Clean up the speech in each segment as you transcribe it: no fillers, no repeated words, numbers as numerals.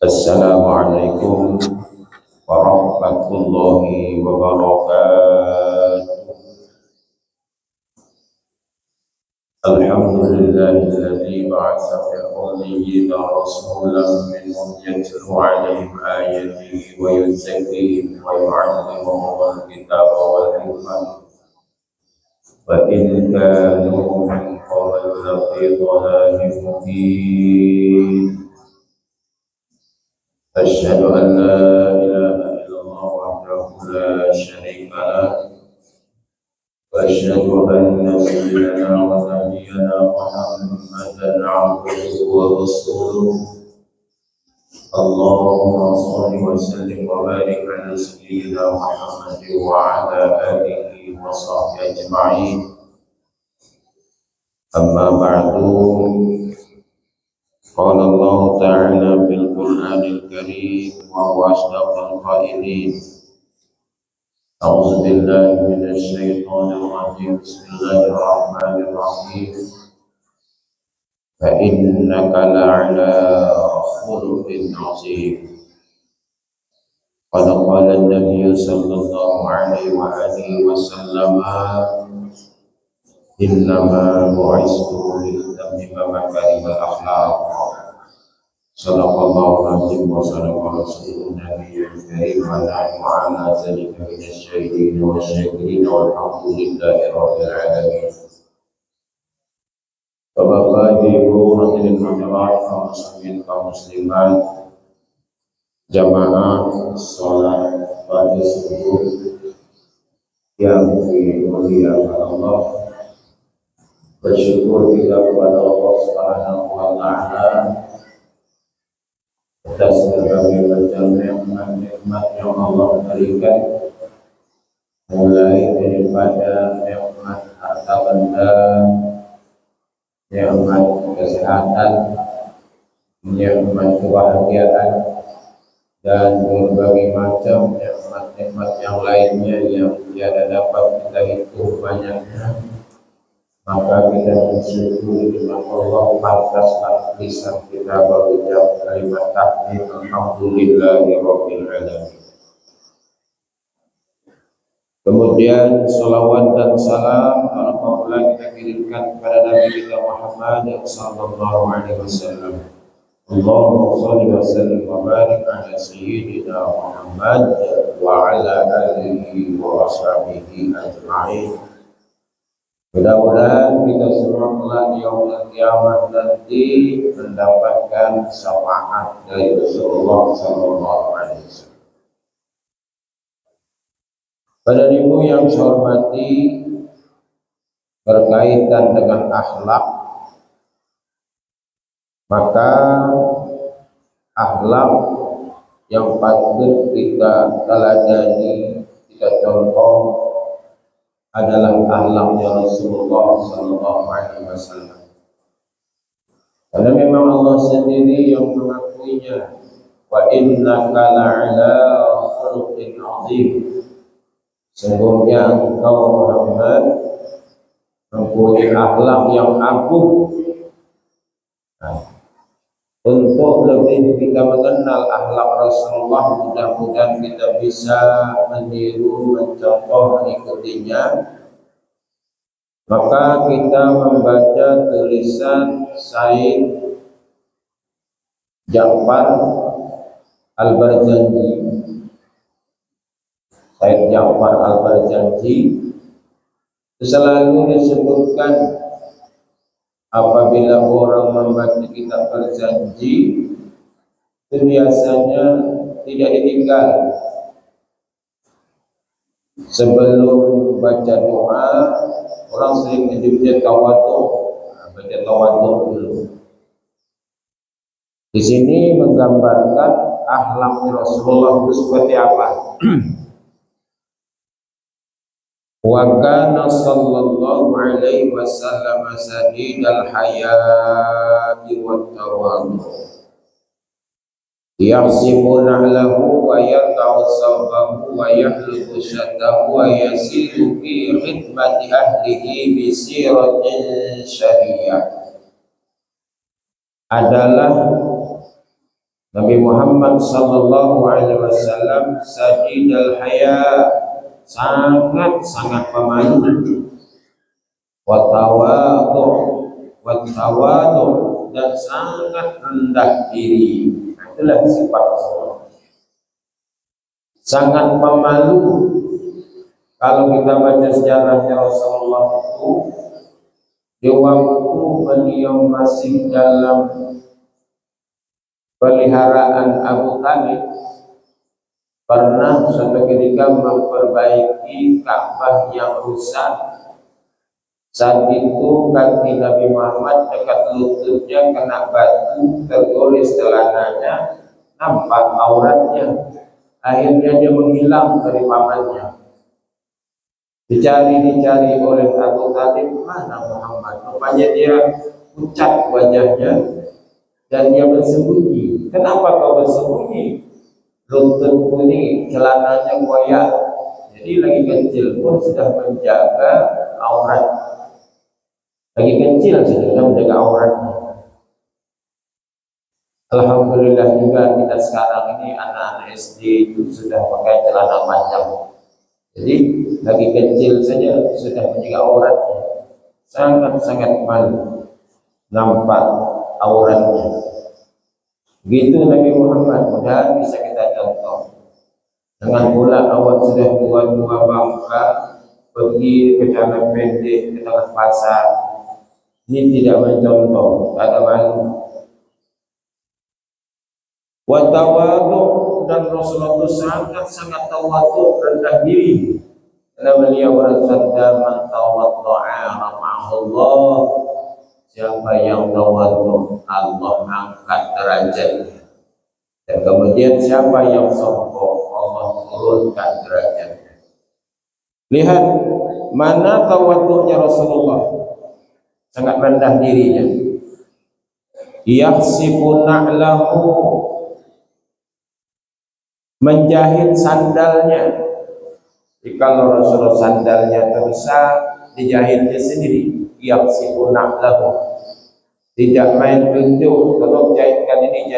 Assalamualaikum warahmatullahi wabarakatuh. Alhamdulillahilladzi ba'atsa fil ummiyina rasulan minhum yatlu 'alaihim ayatihi wa yuzakkihim wa yu'allimuhumul kitaba wal hikmah wa in kanu min qablu lafi dhalalin mubin. Asyhadu an la ilaha illallah wahdahu la syarika lah wa asyhadu anna sayyidana wa nabiyyana Muhammadan 'abduhu wa rasuluh. Allahumma shalli wa sallim wa barik ala sayyidina Muhammadin wa ala alihi wa sahbihi ajma'in. Amma ba'du. Qala Allah Ta'ala fil Qur'anil Karim wa huwa asdaqul qailin. A'udzu billahi minasy syaithanir rajim. Bismillahirrahmanirrahim. Fa innaka la'ala khuluqin 'azim. Qad qala an-nabiy sallallahu alaihi wa alihi wasallam, innama bu'istu liutammima makarimal akhlaq. Sadaqallahu al-azim wa sadaqa rasulun nabiyyul karim wa nahnu ala dzalika minasyahidin wa syakirin walhamdulillahi rabbil alamin. Bapak Ibu hadirin hadirat kaum muslimin kaum muslimat, jamaah salat pada subuh yang dimuliakan Allah. Bersyukur kita kepada Allah Subhanahu wa Ta'ala atas berbagai macam nikmat yang Allah berikan, mulai daripada nikmat harta benda, nikmat kesehatan, nikmat kebahagiaan, dan berbagai macam nikmat-nikmat yang lainnya yang tiada dapat kita hitung banyaknya. Maka kita bersyukur dengan Allah, pantaslah lisan kita berucap kalimat tahmid alhamdulillahirabbil alamin. Kemudian salawat dan salam alhamdulillah kita kirimkan kepada Nabi kita Muhammad sallallahu alaihi wasallam. Allahumma shalli wa sallim wa barik ala sayyidina Muhammad wa ala alihi wa ashabihi ajma'in. Mudah-mudahan kita semua kelak di yaumul kiamat nanti mendapatkan syafaat dari Rasulullah sallallahu alaihi wasallam. Pada ibu yang saya hormati, berkaitan dengan akhlak, maka akhlak yang patut kita teladani, kita contoh adalah akhlaknya Rasulullah sallallahu alaihi wasallam. Karena memang Allah sendiri yang mengakuinya, wa innaka la'ala khuluqin 'azim. Sungguhnya engkau Muhammad mempunyai akhlak yang agung. Untuk lebih kita mengenal akhlak Rasulullah, mudah-mudahan kita bisa meniru, mencontoh, mengikutinya. Maka kita membaca tulisan Said Ja'far Al-Barjanji. Said Ja'far Al-Barjanji selalu disebutkan apabila orang membaca kitab berjanji, itu biasanya tidak ditinggal. Sebelum baca doa, orang sering menyebutnya tawadhu. Baca tawadhu dulu. Di sini menggambarkan akhlaknya Rasulullah itu seperti apa. Wa kana sallallahu alaihi wasallam sadidal hayati wat tawadhu yahsimu na'lahu wa yata'u sawbahu wa yahluku syatahu wa yasiru fi khidmati ahlihi bi siratin syariah. Adalah Nabi Muhammad sallallahu alaihi wasallam sadidul haya, sangat pemalu, wa tawadu dan sangat rendah diri. Itulah sifat Rasulullah. Sangat pemalu. Kalau kita baca sejarahnya Rasulullah itu, di waktu beliau masih dalam peliharaan Abu Talib, pernah suatu ketika memperbaiki Ka'bah yang rusak. Saat itu kaki Nabi Muhammad dekat lututnya kena batu, tergores celananya, nampak auratnya. Akhirnya dia menghilang dari pamannya. Dicari oleh Abu Talib, mana Muhammad? Rupanya dia pucat wajahnya dan dia bersembunyi. Kenapa kau bersembunyi? Lututku ini celananya koyak, jadi lagi kecil pun sudah menjaga aurat. Lagi kecil sudah menjaga auratnya. Alhamdulillah juga kita sekarang ini anak-anak SD itu sudah pakai celana panjang. Jadi lagi kecil saja sudah menjaga auratnya. Sangat malu nampak auratnya. Begitu Nabi Muhammad, mudah bisa kita contoh. Dengan pula awak sudah tua-tua bangka, pergi ke jalan pendek ke tengah pasar, ini tidak mencontoh, tak ada malu. Wa tawadu, dan Rasulullah itu sangat tawadu, rendah diri. Karena beliau bersabda, man tawaddu'a rafa'ahullah. Siapa yang tawadu, Allah angkat derajatnya. Dan kemudian siapa yang sombong, Allah turunkan derajatnya. Lihat mana tawadunya Rasulullah, sangat rendah dirinya. Yakhsibu na'lahu, menjahit sandalnya. Kalau Rasulullah sandalnya terbesar, dijahitnya sendiri. Yakhsibu na'lahu, tidak main tunjuk, kalau jahitkan ini,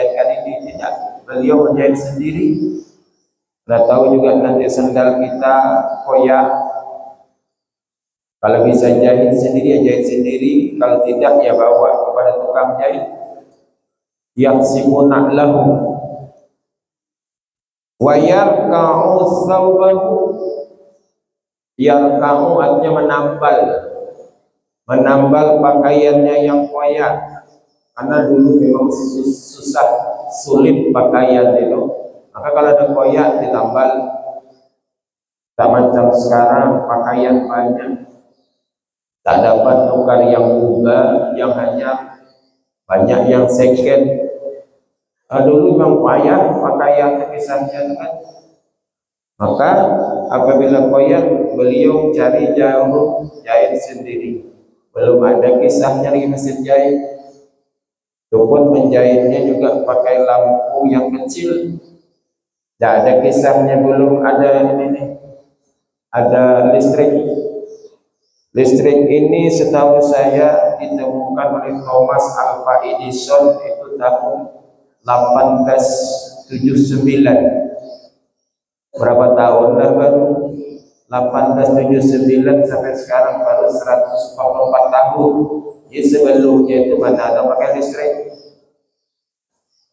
tidak. Beliau menjahit sendiri. Nah, tahu juga nanti sandal kita koyak. Kalau bisa jahit sendiri, ya jahit sendiri. Kalau tidak, ya bawa kepada tukang jahit. Yakhsibu na'lahu wa yarka'u thawbahu. Yarka'u artinya menambal pakaiannya yang koyak, karena dulu memang sulit pakaian itu. Maka kalau ada koyak ditambal. Tak macam sekarang pakaian banyak, tak dapat tukar yang ubah, yang hanya banyak yang second. Dulu memang payah pakaian kisahnya kan. Maka apabila koyak, beliau cari jarum, jahit sendiri. Belum ada kisahnya lagi mesin jahit. Itu pun menjahitnya juga pakai lampu yang kecil. Tidak ada kisahnya, belum ada ini. Ada listrik. Listrik ini setahu saya ditemukan oleh Thomas Alva Edison itu tahun 1879. Berapa tahun lah baru? 1879 sampai sekarang baru 144 tahun. Jadi sebelumnya itu mana ada pakai listrik.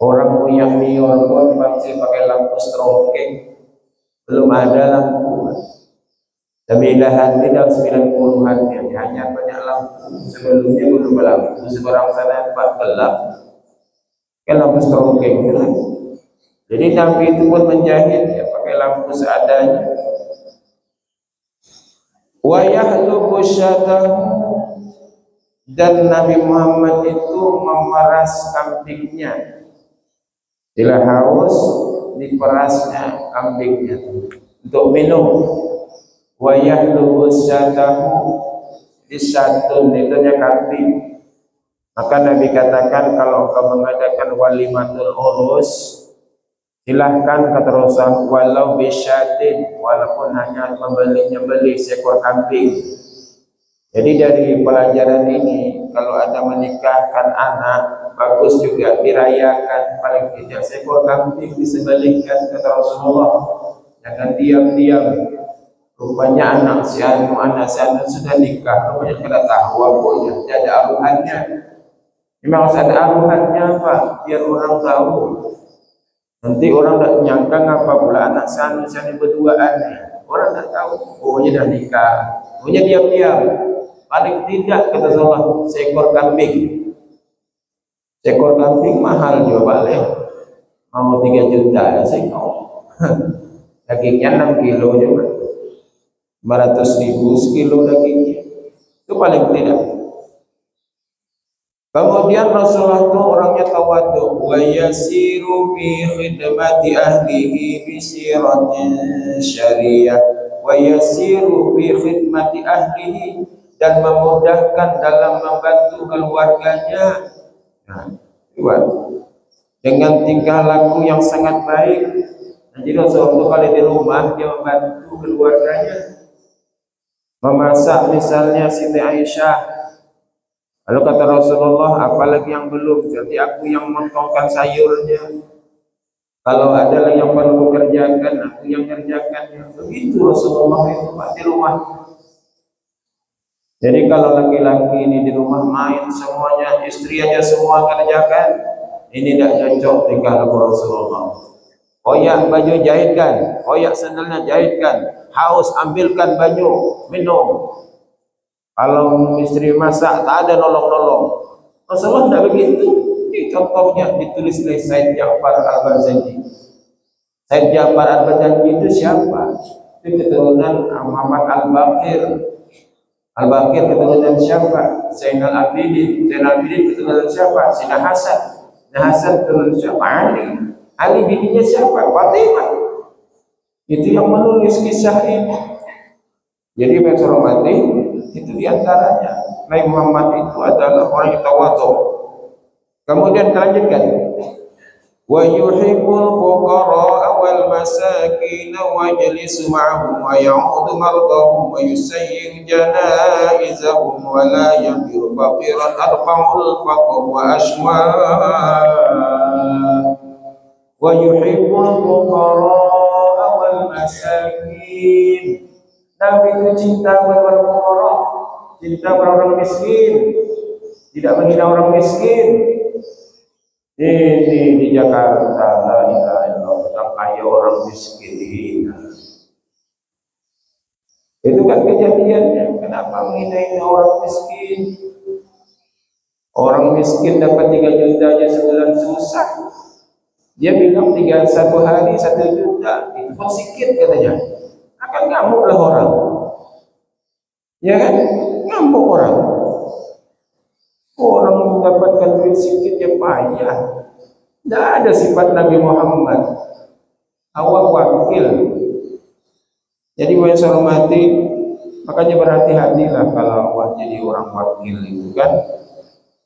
Orang yang New pun masih pakai lampu stroking, belum ada lampu. Sembilahan tidak 90-an hanya banyak lampu. Sebelumnya belum lampu. Seberang sana 4 gelap, kan lampu stroking. Jadi Nabi itu pun menjahit, ya pakai lampu seadanya. Wa yahlubu syatahu, dan Nabi Muhammad itu memeras kambingnya. Bila haus, diperasnya kambingnya untuk minum. Wa yahlubu syatahu, disatun itu kambing. Maka Nabi katakan, kalau engkau mengadakan walimatul urus, silahkan kata Rasul, walau bisyatin, walaupun hanya membeli seekor kambing. Jadi dari pelajaran ini, kalau ada menikahkan anak, bagus juga dirayakan, paling tidak seekor kambing disembelihkan kata Rasulullah. Jangan diam-diam. Rupanya anak si anu sudah nikah, rupanya kada tahu abunya, tidak ada aruhannya. Memang harus ada aruhannya Pak, biar orang tahu. Nanti orang tak nyangka ngapa pula anak si anu berduaan. Orang tak tahu, pokoknya dah nikah. Pokoknya diam-diam. Paling tidak kata Rasulullah seekor kambing. Seekor kambing mahal juga balik. Mau 3 juta ya seekor. Dagingnya 6 kilo juga. 500.000 sekilo dagingnya. Itu paling tidak. Kemudian Rasulullah itu orangnya tawadhu, wa yasiru bi khidmati ahlihi bi siratin syariah, wa yasiru bi khidmati ahlihi, dan memudahkan dalam membantu keluarganya. Nah, dengan tingkah laku yang sangat baik. Jadi Rasulullah kalau di rumah dia membantu keluarganya, memasak misalnya Siti Aisyah. Lalu kata Rasulullah, apalagi yang belum, jadi aku yang memotongkan sayurnya. Kalau ada yang perlu kerjakan, aku yang kerjakannya. Begitu Rasulullah itu di rumah. Jadi kalau laki-laki ini di rumah main semuanya, istri aja semua kerjakan, ini tidak cocok tingkah laku Rasulullah. Koyak baju jahitkan, koyak sandalnya jahitkan, haus ambilkan baju, minum. Kalau istri masak tak ada nolong-nolong. Rasulullah tidak begitu. Ini contohnya ditulis oleh Said Ja'far Al-Barzanji. Said Ja'far Al-Barzanji itu siapa? Itu keturunan Muhammad Al-Baqir. Al-Baqir keturunan siapa? Zainal Abidin. Zainal Abidin keturunan siapa? Sina Hasan. Sina Hasan keturunan siapa? Ali. Ali bininya siapa? Fatimah. Itu yang menulis kisah ini. Jadi yang saya hormati, itu diantaranya Nabi Muhammad itu adalah orang yang tawadhu. Kemudian lanjutkan. Wa yuhibbul fuqara wal masakin wa yajlisu ma'ahum wa ya'udu mardahum wa yusayyiru janaizahum wa la yaghfiru faqiran arfa'ul faqr wa ashwa. Wa yuhibbul fuqara wal masakin. Nabi itu cinta kepada orang, cinta kepada orang miskin, tidak menghina orang miskin. Ini di Jakarta, la ilaha illallah, orang kaya orang miskin dihina. Itu kan kejadiannya. Kenapa menghina orang miskin? Orang miskin dapat 3 juta aja sebulan susah. Dia bilang 1 hari 1 juta, itu pun sedikit katanya. Akan ngamuklah orang, ya kan? Ngamuk orang. Orang mendapatkan duit sedikit ya payah. Tidak ada sifat Nabi Muhammad. Awak wakil. Jadi yang saya hormati, makanya berhati-hatilah kalau awak jadi orang wakil itu kan.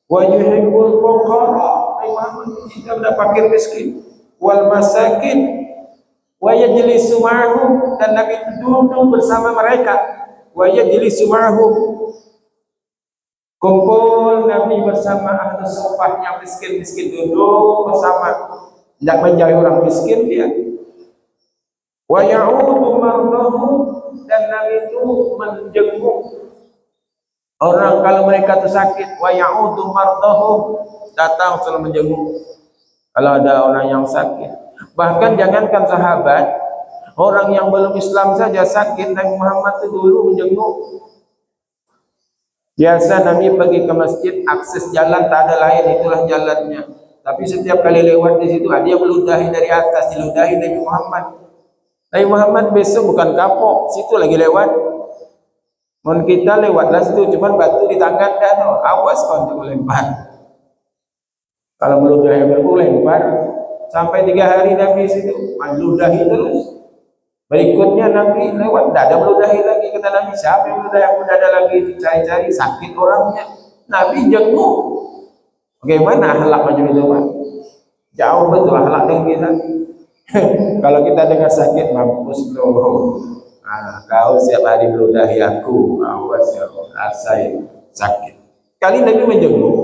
Wa yuhibbul fuqara, Muhammad tidak ada fakir miskin. Wal masakin. Wa yajlisu ma'ahum, dan Nabi duduk bersama mereka. Wa yajlisu ma'ahum, kumpul Nabi bersama ahli sufah yang miskin-miskin, duduk bersama, tidak menjauhi orang miskin dia. Wa ya'udu mardahum, dan Nabi itu menjenguk orang kalau mereka itu sakit. Wa ya'udu mardahum, datang selalu menjenguk kalau ada orang yang sakit. Bahkan jangankan sahabat, orang yang belum Islam saja sakit, Nabi Muhammad itu dulu menjenguk. Biasa Nabi pergi ke masjid, akses jalan tak ada lain, itulah jalannya. Tapi setiap kali lewat di situ, dia meludahi dari atas, diludahi Nabi Muhammad. Nabi Muhammad besok bukan kapok, situ lagi lewat. Mohon kita lewatlah situ, cuman batu di tangan dah, no. Awas kau untuk lempar. Kalau meludahi lempar. Sampai 3 hari Nabi situ meludahi terus. Berikutnya Nabi lewat, tidak ada meludahi lagi. Kata Nabi, siapa yang meludahi? Aku tidak ada lagi, dicari-cari, sakit orangnya. Nabi jenguk. Bagaimana akhlak macam itu Pak? Jauh betul akhlak dengan kita. Kalau kita dengar sakit, mampus loh. Kau setiap hari meludahi aku, awas ya, saya sakit. Kali Nabi menjenguk,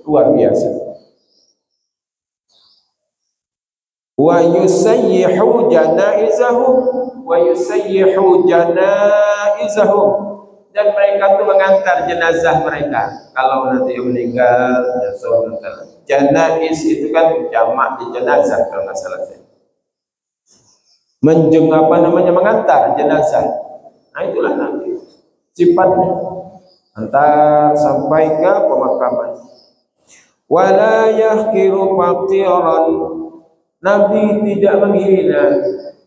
luar biasa. wa yusayyihu janaizahum wa yusayyihu janaizahum, dan mereka itu mengantar jenazah mereka kalau nanti yang meninggal. Janaiz itu kan jamak di jenazah kalau nggak salah. Mengantar jenazah. Nah itulah nanti sifatnya, antar sampai ke pemakaman. Wala yahqiru faqiran, Nabi tidak menghina,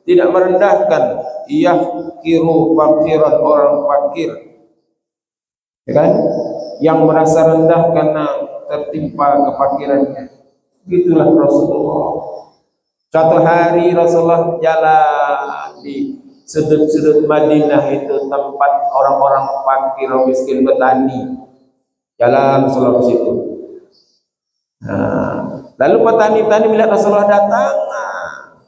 tidak merendahkan. Yahqiru faqiran, orang fakir, ya kan, yang merasa rendah karena tertimpa kefakirannya. Itulah Rasulullah. Suatu hari Rasulullah jalan di sudut-sudut Madinah, itu tempat orang-orang fakir, miskin, petani. Jalan Rasulullah ke situ. Nah, lalu petani-petani melihat Rasulullah datang.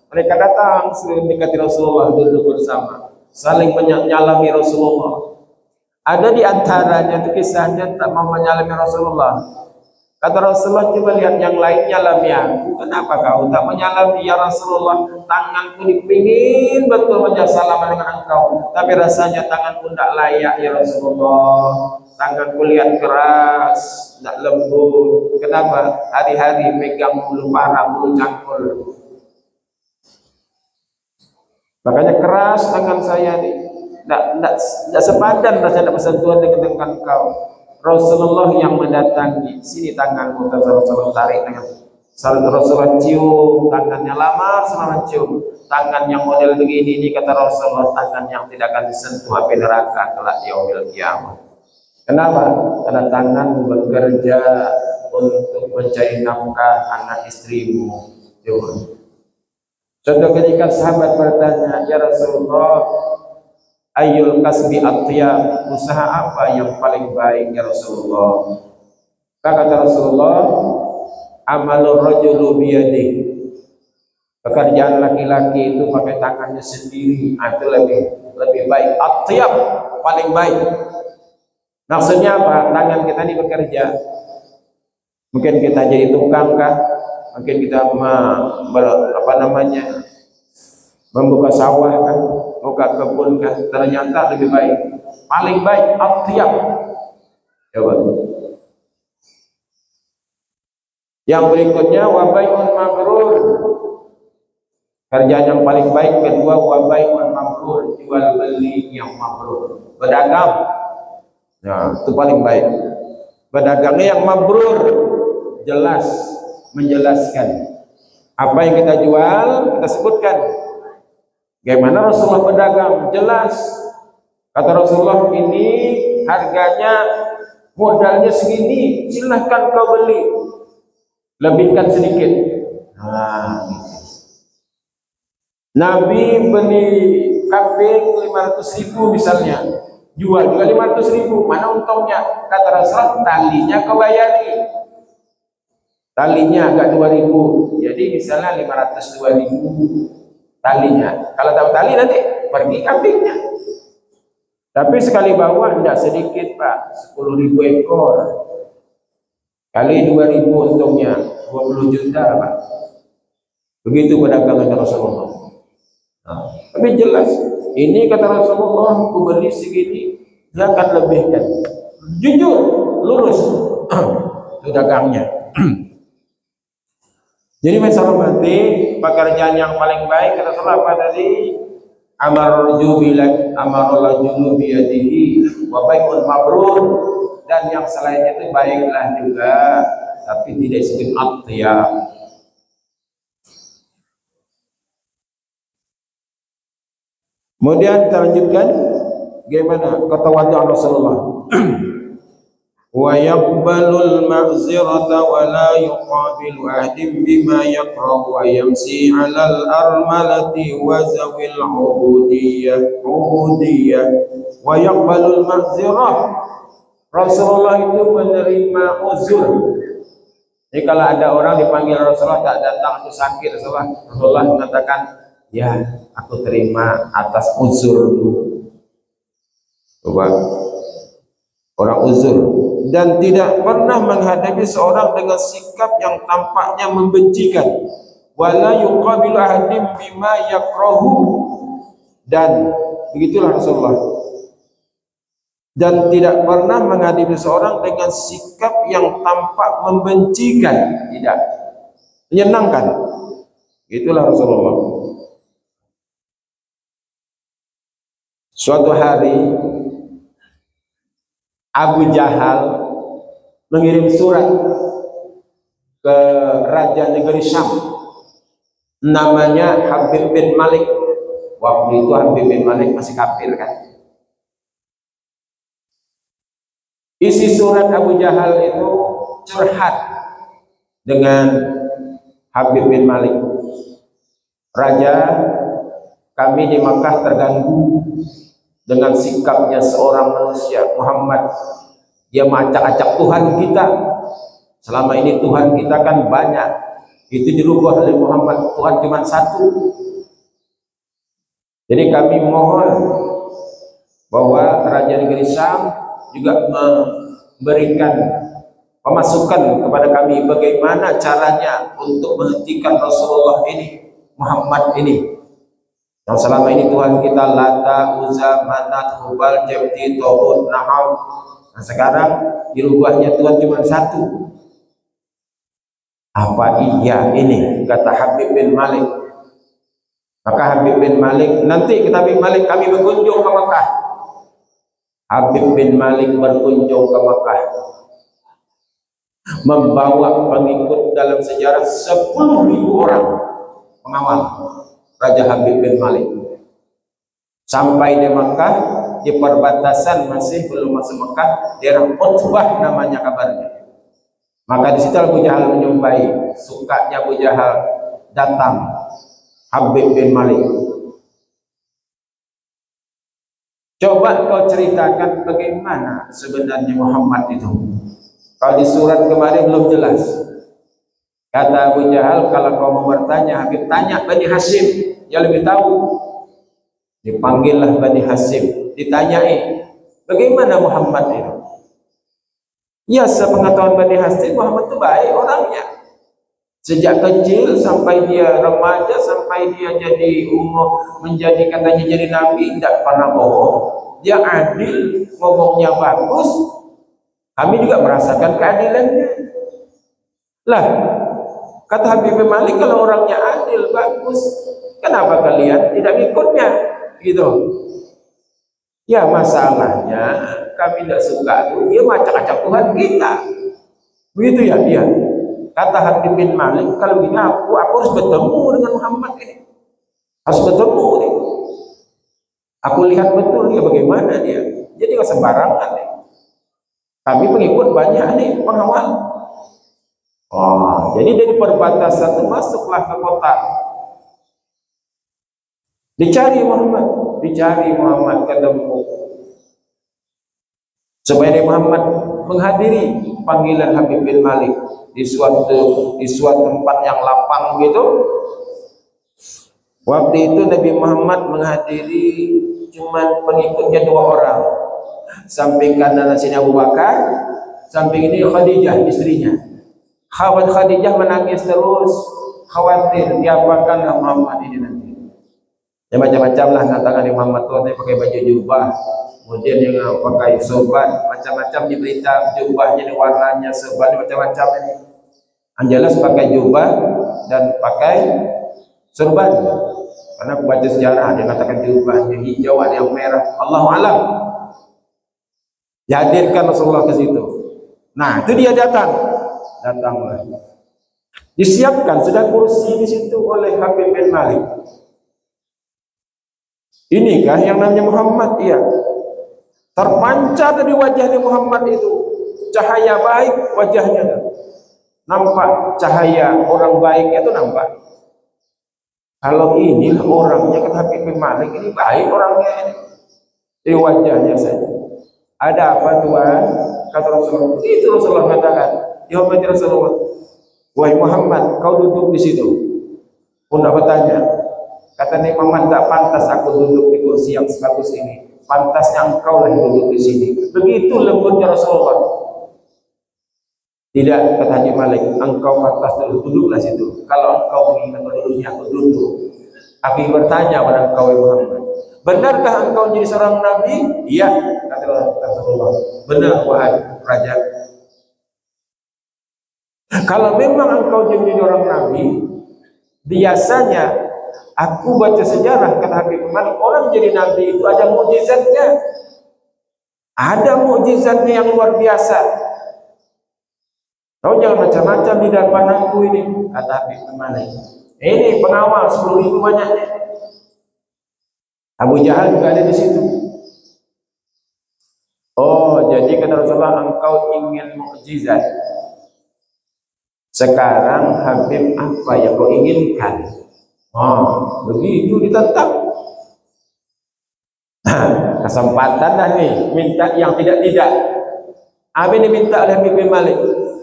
Mereka datang mendekati Rasulullah, duduk bersama, saling menyalami Rasulullah. Ada di antaranya itu kisahnya tak mau menyalami Rasulullah. Kata Rasulullah, coba lihat yang lain nyalami aku, kenapa kau tak menyalami? Ya Rasulullah, tanganku dipingin betul menyalam dengan engkau, tapi rasanya tanganku tidak layak ya Rasulullah. Tanganku lihat keras, tidak lembut. Kenapa? Hari-hari pegang bulu parah, bulu cangkul. Makanya keras tangan saya nih. Tidak sepadan rasanya bersentuhan dengan engkau. Rasulullah yang mendatangi, sini tanganmu, kata Rasulullah, tarik tangan. Rasulullah cium tangannya, lama selama cium. Tangan yang model begini ini, kata Rasulullah, tangan yang tidak akan disentuh api neraka kelak di yaumil qiyamah. Kenapa? Karena tanganmu bekerja untuk mencari nafkah anak istrimu. Coba. Contoh ketika sahabat bertanya, ya Rasulullah, ayyul kasbi atyab, usaha apa yang paling baik ya Rasulullah? Kata Rasulullah, amalur rajulu biyadihi, pekerjaan laki-laki itu pakai tangannya sendiri, itu lebih baik. Atyab, paling baik. Maksudnya apa? Tangan kita ini bekerja. Mungkin kita jadi tukang kah? Mungkin kita membuka sawah kan, buka kebun kan, ternyata lebih baik, paling baik atyab. Coba. Yang berikutnya wabai'un mabrur, kerjaan yang paling baik. Kedua wabai'un mabrur, jual beli yang mabrur, berdagang. Nah, itu paling baik. Berdagangnya yang mabrur, jelas, menjelaskan apa yang kita jual, kita sebutkan. Bagaimana Rasulullah berdagang? Jelas. Kata Rasulullah, ini harganya, modalnya segini, silahkan kau beli, lebihkan sedikit. Nah, Nabi beli kambing 500.000 misalnya, jual juga 500.000, mana untungnya? Kata Rasulullah, talinya kau bayari, talinya agak 2.000, jadi misalnya 502.000 talinya. Kalau tahu tali nanti pergi kambingnya. Tapi sekali bawa tidak sedikit Pak, 10.000 ekor kali 2.000 untungnya 20 juta Pak. Begitu perdagangan Rasulullah. Nah, tapi jelas ini kata Rasulullah, aku beli segini, dia akan lebihkan. Jujur, lurus itu dagangnya. Jadi masalah pekerjaan yang paling baik kata Rasulullah apa tadi? Amarul rajulu biyadihi wa bai'un mabrur, dan yang selainnya itu baiklah juga, tapi tidak disebut atyab. Kemudian kita lanjutkan bagaimana ketawaduan Rasulullah. Wa yaqbalul ma'zirata wa la yuqabilu ahdim bima yakrahu wa yamsi 'alal armalati wa zawil ubudiyah wa yaqbalul ma'zirah. Rasulullah itu menerima uzur. Jadi kalau ada orang dipanggil Rasulullah tak datang atau sakit, Rasulullah mengatakan, ya aku terima atas uzurmu. Coba, orang uzur. Dan tidak pernah menghadapi seorang dengan sikap yang tampaknya membencikan. wala yuqabilu ahadim bima yakrahu, dan begitulah Rasulullah, dan tidak pernah menghadapi seorang dengan sikap yang tampak membencikan, tidak, menyenangkan. Itulah Rasulullah. Suatu hari Abu Jahal mengirim surat ke raja negeri Syam, namanya Habib bin Malik. Waktu itu Habib bin Malik masih kafir kan. Isi surat Abu Jahal itu curhat dengan Habib bin Malik. Raja, kami di Makkah terganggu dengan sikapnya seorang manusia, Muhammad. Dia mengacak-acak Tuhan kita. Selama ini Tuhan kita kan banyak, itu dirubah oleh Muhammad, Tuhan cuma satu. Jadi kami mohon bahwa Raja Negeri Syam juga memberikan pemasukan kepada kami, bagaimana caranya untuk menghentikan Rasulullah ini, Muhammad ini, yang selama ini Tuhan kita Lata, Uzza, Manat, Hubal, Jabti, Tawud, Naham. Nah sekarang dirubahnya Tuhan cuma satu. Apa iya ini, kata Habib bin Malik. Maka Habib bin Malik, nanti kata Habib Malik, kami berkunjung ke Makkah. Habib bin Malik berkunjung ke Makkah, membawa pengikut dalam sejarah 10.000 orang pengawal Raja Habib bin Malik. Sampai di Makkah, di perbatasan masih belum masuk Makkah, daerah Utbah namanya kabarnya. Maka di situ Abu Jahal menyumpai, sukanya Abu Jahal datang Habib bin Malik. Coba kau ceritakan bagaimana sebenarnya Muhammad itu. Kalau di surat kemarin belum jelas. Kata Abu Jahal, kalau kau mau bertanya, Habib tanya Bani Hashim yang lebih tahu. Dipanggillah Bani Hashim, ditanyai bagaimana Muhammad itu. Ya, sepengetahuan Bani Hashim, Muhammad itu baik orangnya. Sejak kecil sampai dia remaja, sampai dia jadi umur, menjadi katanya jadi nabi, tidak pernah bohong. Dia adil, ngomongnya bagus. Kami juga merasakan keadilannya. Lah, kata Habib bin Malik, kalau orangnya adil, bagus, kenapa kalian tidak ngikutnya? Gitu. Ya masalahnya kami tidak suka itu dia macam-macam Tuhan kita. Begitu ya dia. Kata Habib bin Malik, kalau gini aku harus bertemu dengan Muhammad ini. Harus bertemu nih. Aku lihat betul dia bagaimana dia. Jadi nggak sembarangan nih. Kami pengikut banyak nih, pengawal. Oh, jadi dari perbatasan itu masuklah ke kota. Dicari Muhammad ketemu. Supaya Muhammad menghadiri panggilan Habib bin Malik di suatu tempat yang lapang gitu. Waktu itu Nabi Muhammad menghadiri cuma pengikutnya 2 orang. Samping kanan sini Abu Bakar, samping ini Khadijah istrinya. Khadijah menangis terus, khawatir diapakan Muhammad ini nanti. Ya macam-macam lah katakan Muhammad tuh pakai baju jubah, kemudian yang pakai sorban, macam-macam diberita jubahnya, warnanya sorban macam-macam ini. Yang jelas pakai jubah dan pakai sorban. Karena aku baca sejarah dia katakan jubahnya hijau, ada yang merah. Allahu a'lam. Dihadirkan Rasulullah ke situ. Nah, itu dia datanglah. Disiapkan sedang kursi di situ oleh Habib bin Malik. Inikah yang namanya Muhammad? Iya. Terpancar dari wajahnya Muhammad itu cahaya baik wajahnya. Nampak cahaya orang baik itu nampak. Kalau inilah orangnya kata Habib bin Malik, ini baik orangnya ini. Di wajahnya saja. Ada apa Tuhan? Kata Rasulullah. Itu Rasulullah katakan. Ya Rasulullah. Wahai Muhammad, kau duduk di situ. Pun dapat tanya. Kata Nabi Muhammad, tak pantas aku duduk di kursi yang sebagus ini. Pantasnya engkau lah yang duduk di sini. Begitu lembutnya Rasulullah. Tidak, kata Haji Malik, engkau atas dulu, duduklah situ. Kalau engkau mengingat dulunya, aku duduk. Abi bertanya pada engkau Muhammad, benarkah engkau menjadi seorang nabi? Iya, kata Rasulullah. Benar wahai raja. Kalau memang engkau menjadi orang nabi, biasanya aku baca sejarah, kata Habib Malik, orang jadi nabi itu ada mukjizatnya. Ada mukjizatnya yang luar biasa. Kau jangan macam-macam di depan aku ini, kata Habib Malik. Ini pengawal 10.000 banyaknya. Abu Jahal juga ada di situ. Oh, jadi kata Rasulullah, engkau ingin mukjizat. Sekarang Habib, apa yang kau inginkan? Oh, begitu ditentang. Kesempatan dah nih, minta yang tidak-tidak. Apa yang diminta oleh Habib bin Malik?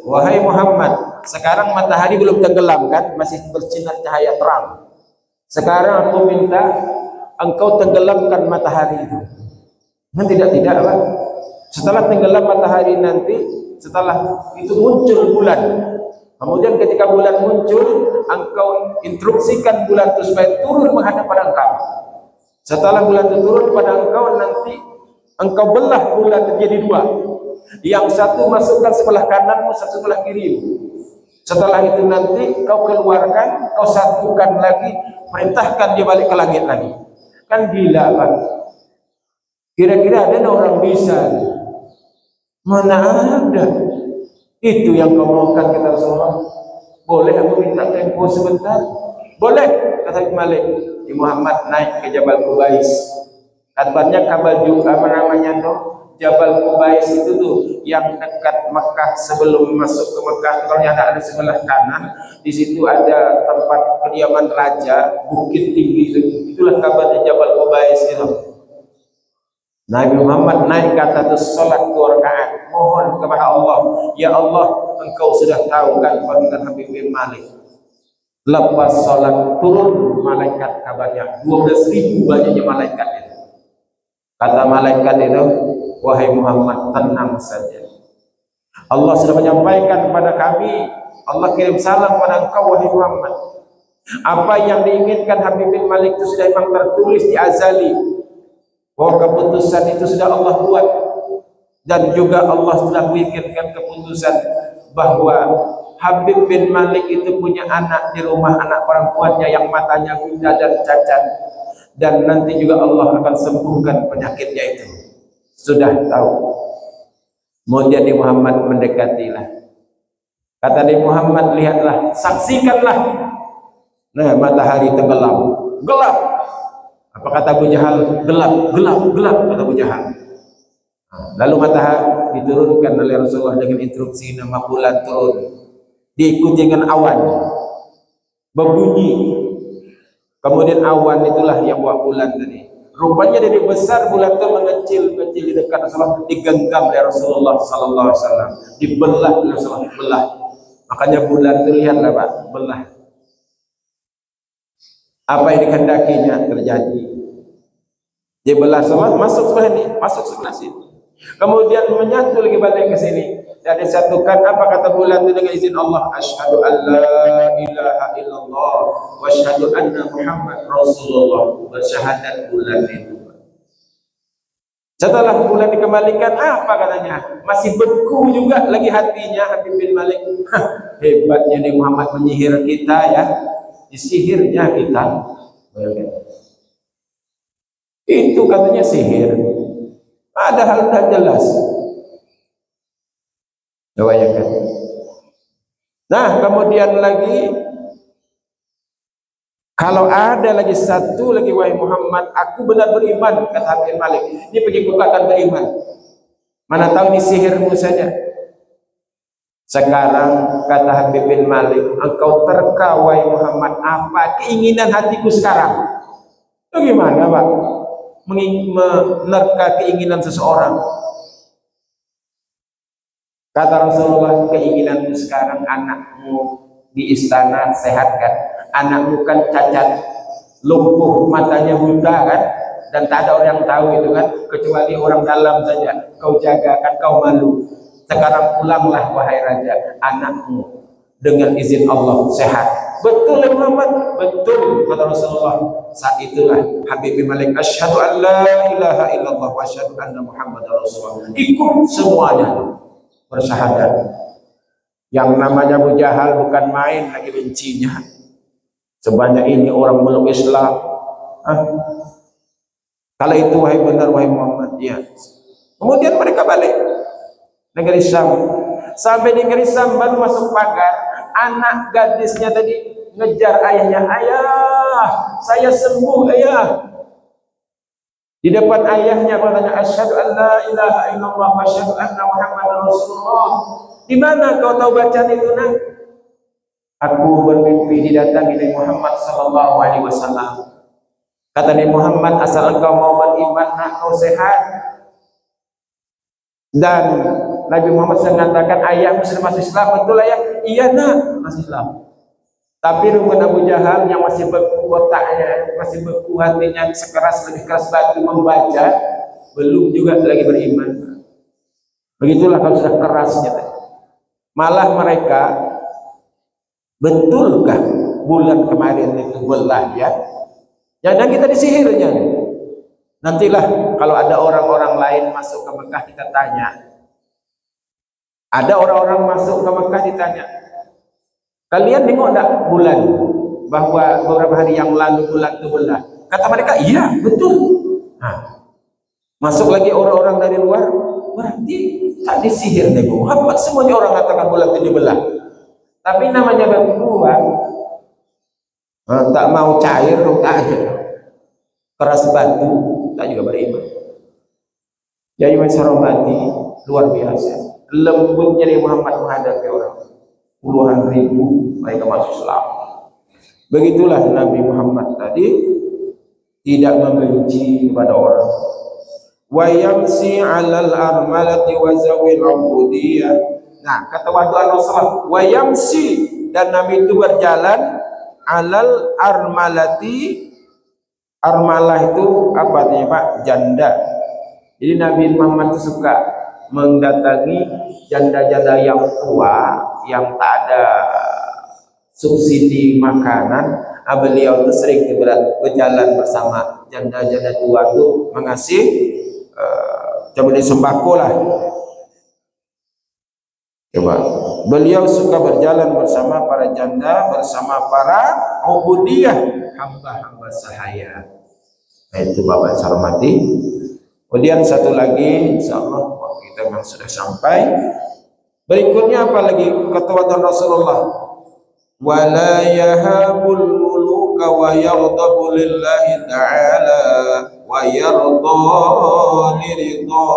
Wahai Muhammad, sekarang matahari belum tenggelam kan, masih bersinar cahaya terang. Sekarang aku minta engkau tenggelamkan matahari itu. Kan tidak-tidak Pak. Setelah tenggelam matahari nanti, setelah itu muncul bulan. Kemudian ketika bulan muncul, engkau instruksikan bulan itu supaya turun menghadap pada engkau. Setelah bulan itu turun pada engkau, nanti engkau belah bulan menjadi dua. Yang satu masukkan sebelah kananmu, satu sebelah kirimu. Setelah itu nanti kau keluarkan, kau satukan lagi, perintahkan dia balik ke langit lagi. Kan gila Pak. Kira-kira ada orang bisa? Mana ada? Itu yang kau maukan, kata Rasulullah. Boleh aku minta tempo sebentar? Boleh, kata Malik. Di Muhammad naik ke Jabal Qubais. Kabarnya apa namanya tuh? Jabal Qubais itu tuh yang dekat Mekah sebelum masuk ke Mekah. Kalau ada sebelah kanan, di situ ada tempat kediaman raja, bukit tinggi itu. Itulah kabarnya Jabal Qubais itu. Nabi Muhammad naik ke atas salat 2 rakaat, mohon kepada Allah, ya Allah, engkau sudah tahu kan panggilan Habib bin Malik. Lepas salat turun malaikat, kabarnya 12.000 banyaknya malaikat itu. Kata malaikat itu, wahai Muhammad, tenang saja. Allah sudah menyampaikan kepada kami, Allah kirim salam pada engkau wahai Muhammad. Apa yang diinginkan Habib bin Malik itu sudah memang tertulis di azali. Bahwa keputusan itu sudah Allah buat. Dan juga Allah sudah memikirkan keputusan bahwa Habib bin Malik itu punya anak di rumah, anak perempuannya yang matanya buta dan cacat. Dan nanti juga Allah akan sembuhkan penyakitnya itu. Sudah tahu. Kemudian Nabi Muhammad mendekatilah. Kata Nabi Muhammad, lihatlah, saksikanlah. Nah, matahari tenggelam, gelap. Apa kata Abu Jahal? Gelap, gelap, gelap, kata Abu Jahal. Lalu matahari diturunkan oleh Rasulullah dengan instruksi, nama bulan turun. Diikuti dengan awan, berbunyi. Kemudian awan itulah yang buat bulan tadi. Rupanya dari besar bulan itu mengecil-kecil di dekat Rasulullah, digenggam oleh Rasulullah sallallahu alaihi wasallam, dibelah oleh Rasulullah, belah. Makanya bulan itu lihatlah Pak, belah. Apa yang dikehendakinya terjadi. Dia belah Rasulullah, masuk sebelah ini, masuk sebelah sini. Kemudian menyatu lagi balik ke sini. Dan disatukan, apa kata bulan itu dengan izin Allah, asyhadu an la ilaha illallah wa asyhadu anna Muhammad Rasulullah. Bersyahadat bulan itu. Setelah bulan dikembalikan, apa katanya? Masih beku juga lagi hatinya Habib bin Malik. Hebatnya nih Muhammad menyihir kita ya. Disihirnya kita. Itu katanya sihir. Padahal sudah jelas. Bayangkan. Nah, kemudian lagi, kalau ada lagi satu lagi, wahai Muhammad, aku benar beriman, kata Habib Malik. Ini pengikut akan beriman. Mana tahu ini sihirmu saja. Sekarang kata Habib bin Malik, engkau terka wahai Muhammad, apa keinginan hatiku sekarang? Itu gimana Pak? Menerka keinginan seseorang. Kata Rasulullah, keinginanmu sekarang anakmu di istana sehat kan? Anakmu kan cacat, lumpuh, matanya buta kan? Dan tak ada orang yang tahu itu kan, kecuali orang dalam saja. Kau jaga kan, kau malu. Sekarang pulanglah wahai raja, anakmu dengan izin Allah sehat. Betul ya Muhammad? Betul, kata Rasulullah. Saat itulah Habib bin Malik, asyhadu an la ilaha illallah wa asyhadu anna Muhammadar Rasulullah. Ikut semuanya bersyahadat. Yang namanya Abu Jahal bukan main lagi bencinya. Sebanyak ini orang meluk Islam. Kalau itu wahai benar wahai Muhammad, ya. Kemudian mereka balik negeri Syam. Sampai di negeri Syam baru masuk pagar. Anak gadisnya tadi ngejar ayahnya, ayah, saya sembuh ayah. Di depan ayahnya bertanya, asyhadu an la ilaha illallah wa asyhadu anna Muhammadar Rasulullah. Di mana kau tahu bacaan itu, nak? Aku bermimpi didatangi Nabi Muhammad sallallahu alaihi wasallam. Kata Nabi Muhammad, asal engkau mau beriman, nak, kau sehat. Dan Nabi Muhammad mengatakan, ayahmu sudah masuk Islam, betul ayah? Iya nak, masuk Islam. Tapi rupanya Abu Jahal yang masih beku otaknya, masih beku hatinya, sekeras lebih keras lagi membaca, belum juga lagi beriman. Begitulah kalau sudah kerasnya. Malah mereka, betulkah bulan kemarin itu belah ya? Jangan kita disihirnya. Nantilah kalau ada orang-orang lain masuk ke Mekah kita tanya. Ada orang-orang masuk ke Mekah ditanya, kalian tengok enggak bulan bahwa beberapa hari yang lalu bulan itu belah? Kata mereka, iya betul. Nah, masuk lagi orang-orang dari luar, berarti tak disihir Nabi Muhammad. Semuanya orang katakan bulan itu dibelah. Tapi namanya berdua, tak mau cair, tak keras batu, tak juga beriman. Jadi menghormati luar biasa. Lembutnya Nabi Muhammad menghadapi orang. Puluhan ribu mereka masuk Islam. Begitulah Nabi Muhammad tadi, tidak membenci kepada orang. Wa yamsi 'alal armalati wa zawil 'ubudiyah. Nah, kata waktu Rasulullah, wa yamsi, dan Nabi itu berjalan 'alal armalati. Armalah itu apa artinya Pak? Janda. Jadi Nabi Muhammad itu suka mendatangi janda-janda yang tua, yang tak ada subsidi makanan. Beliau itu sering berjalan bersama janda-janda tua itu mengasih coba sembako lah. Coba beliau suka berjalan bersama para janda, bersama para ubudiyah, hamba-hamba sahaya. Nah, itu Bapak hormati. Kemudian satu lagi, insyaallah kita memang sudah sampai. Berikutnya apa lagi ketuaan Rasulullah? Wala yahabul muluka wa yaghdabu lillahi ta'ala wa yarda liridha.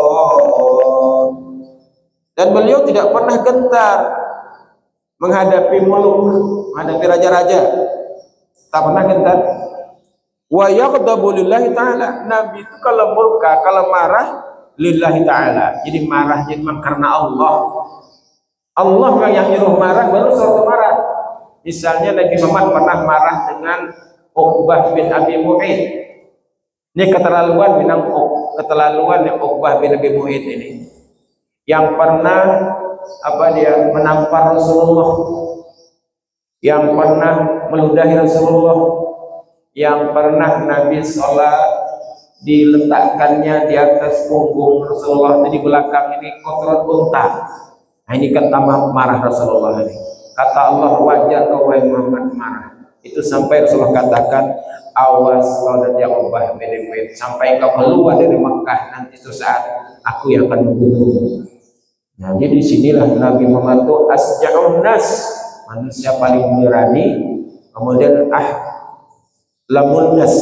Dan beliau tidak pernah gentar menghadapi muluk, menghadapi raja-raja. Tak pernah gentar. Wa yaghdabu lillahi ta'ala. Nabi itu kalau murka, kalau marah lillahi ta'ala. Jadi marahnya memang karena Allah. Allah yang nyuruh marah, baru suatu marah. Misalnya Nabi Muhammad pernah marah dengan Uqbah bin Abi Mu'id. Ini keterlaluan yang Uqbah bin Abi Mu'id ini. Yang pernah menampar Rasulullah, yang pernah meludahi Rasulullah, yang pernah Nabi sholat diletakkannya di atas punggung Rasulullah, di belakang ini kotoran unta. Nah, ini kan tambah marah Rasulullah ini. Kata Allah, wajar kau wahai Muhammad marah. Itu sampai Rasulullah katakan, awas kau dan yang ubah benefit, sampai kau keluar dari Mekah, nanti suatu saat aku yang akan membunuhmu. Nah, jadi disinilah Nabi Muhammad itu asja'un nas, manusia paling berani. Kemudian lamun nas,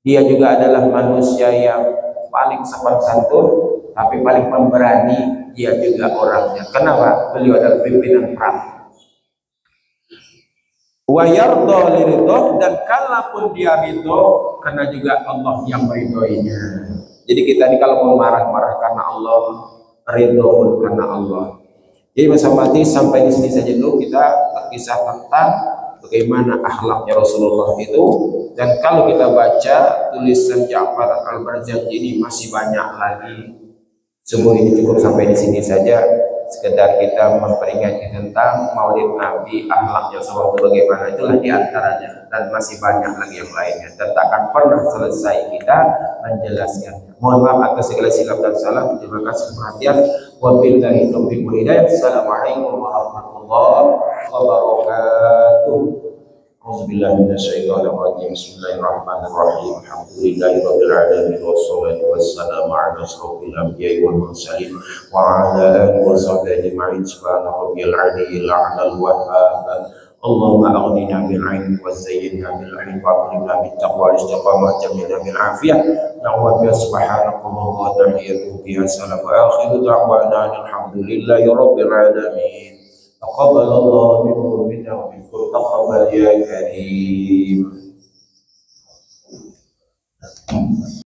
dia juga adalah manusia yang paling sopan santun, tapi paling pemberani. Dia juga orangnya. Kenapa? Beliau adalah pimpinan perang. Wa yarda liridho, dan kalaupun dia ridho, karena juga Allah yang meridhoinya. Jadi kita ini kalau mau marah-marah karena Allah, ridho pun karena Allah. Jadi mati sampai di sini saja dulu kita berkisah tentang bagaimana akhlaknya Rasulullah itu. Dan kalau kita baca tulisan Ja'far Al-Barzanji ini masih banyak lagi. Subuh ini cukup sampai di sini saja, sekedar kita memperingati tentang Maulid Nabi, akhlaknya SAW itu bagaimana, itulah diantaranya, dan masih banyak lagi yang lainnya, dan tak akan pernah selesai kita menjelaskannya. Mohon maaf atas segala silap dan salah. Terima kasih perhatian. Wabillahi taufiq wal hidayah. Assalamualaikum warahmatullahi wabarakatuh. Auzubillahi minasyaitonir rajim. Bismillahirrahmanirrahim. Alhamdulillahirabbil alamin wassalatu wassalamu ala asyrofil anbiya'i wal mursalin wa ala alihi wa sahbihi ajma'in. Subhana rabbiyal aliyyil a'lal wahhab. Allahumma aghnina bil 'ilmi wa zayyinna bil 'ilmi wa akrimna bit taqwa wal istiqamah jamilna bil 'afiyah. Na'udzu subhanakallahumma wa tahiyyatu biha salam wa akhiru da'wana alhamdulillahi rabbil alamin. Taqabbalallahu minna wa minkum taqabbal ya karim.